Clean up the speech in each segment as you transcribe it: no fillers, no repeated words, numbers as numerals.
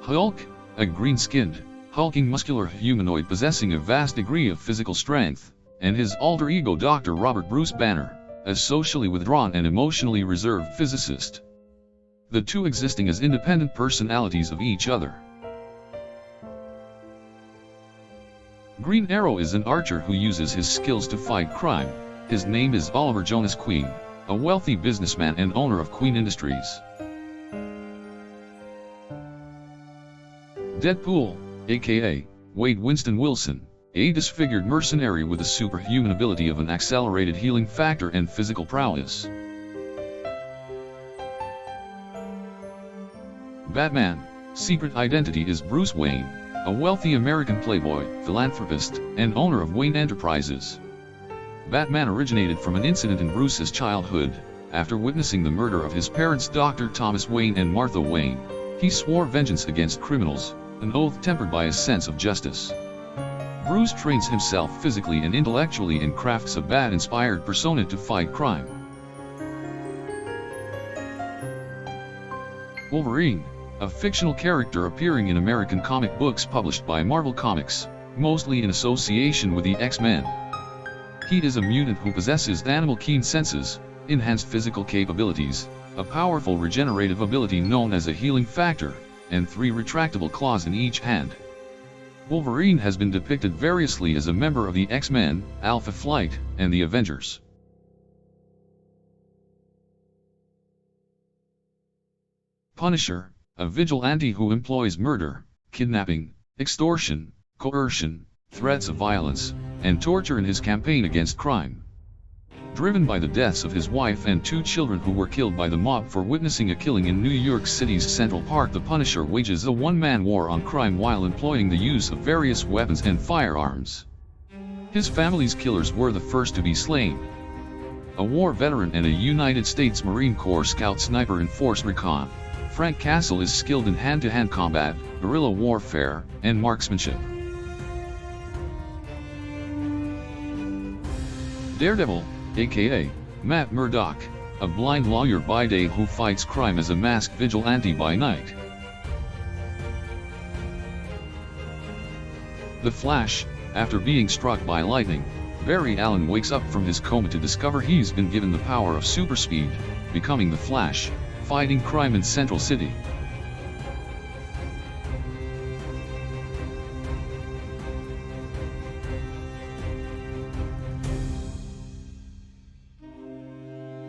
Hulk, a green-skinned, hulking muscular humanoid possessing a vast degree of physical strength, and his alter ego Dr. Robert Bruce Banner, a socially withdrawn and emotionally reserved physicist. The two existing as independent personalities of each other. Green Arrow is an archer who uses his skills to fight crime. His name is Oliver Jonas Queen, a wealthy businessman and owner of Queen Industries. Deadpool, aka Wade Winston Wilson, a disfigured mercenary with the superhuman ability of an accelerated healing factor and physical prowess. Batman, secret identity is Bruce Wayne, a wealthy American playboy, philanthropist, and owner of Wayne Enterprises. Batman originated from an incident in Bruce's childhood. After witnessing the murder of his parents Dr. Thomas Wayne and Martha Wayne, he swore vengeance against criminals, an oath tempered by a sense of justice. Bruce trains himself physically and intellectually and crafts a Bat-inspired persona to fight crime. Wolverine, a fictional character appearing in American comic books published by Marvel Comics, mostly in association with the X-Men. He is a mutant who possesses animal keen senses, enhanced physical capabilities, a powerful regenerative ability known as a healing factor, and 3 retractable claws in each hand. Wolverine has been depicted variously as a member of the X-Men, Alpha Flight, and the Avengers. Punisher, a vigilante who employs murder, kidnapping, extortion, coercion, threats of violence, and torture in his campaign against crime. Driven by the deaths of his wife and 2 children who were killed by the mob for witnessing a killing in New York City's Central Park, the Punisher wages a one-man war on crime while employing the use of various weapons and firearms. His family's killers were the first to be slain. A war veteran and a United States Marine Corps Scout sniper in Force Recon, Frank Castle is skilled in hand-to-hand combat, guerrilla warfare, and marksmanship. Daredevil, aka Matt Murdock, a blind lawyer by day who fights crime as a masked vigilante by night. The Flash, after being struck by lightning, Barry Allen wakes up from his coma to discover he's been given the power of super speed, becoming the Flash, fighting crime in Central City.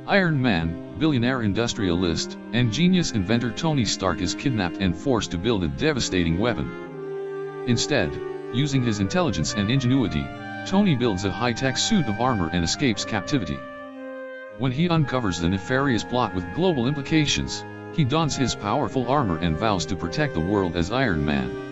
Iron Man, billionaire industrialist, and genius inventor Tony Stark is kidnapped and forced to build a devastating weapon. Instead, using his intelligence and ingenuity, Tony builds a high-tech suit of armor and escapes captivity. When he uncovers the nefarious plot with global implications, he dons his powerful armor and vows to protect the world as Iron Man.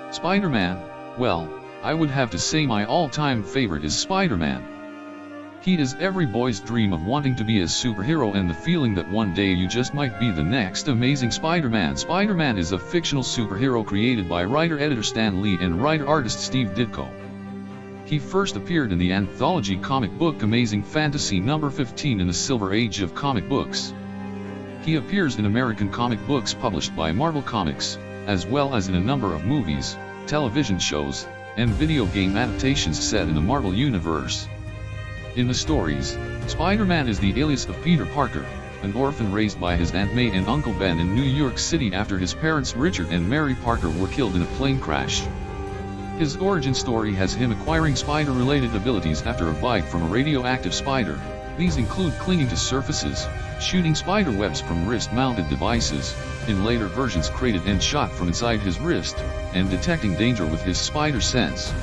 Spider-Man, well, I would have to say my all-time favorite is Spider-Man. He is every boy's dream of wanting to be a superhero and the feeling that one day you just might be the next amazing Spider-Man. Spider-Man is a fictional superhero created by writer-editor Stan Lee and writer-artist Steve Ditko. He first appeared in the anthology comic book Amazing Fantasy No. 15 in the Silver Age of comic books. He appears in American comic books published by Marvel Comics, as well as in a number of movies, television shows, and video game adaptations set in the Marvel Universe. In the stories, Spider-Man is the alias of Peter Parker, an orphan raised by his Aunt May and Uncle Ben in New York City after his parents Richard and Mary Parker were killed in a plane crash. His origin story has him acquiring spider-related abilities after a bite from a radioactive spider. These include clinging to surfaces, shooting spider webs from wrist-mounted devices, in later versions created and shot from inside his wrist, and detecting danger with his spider sense.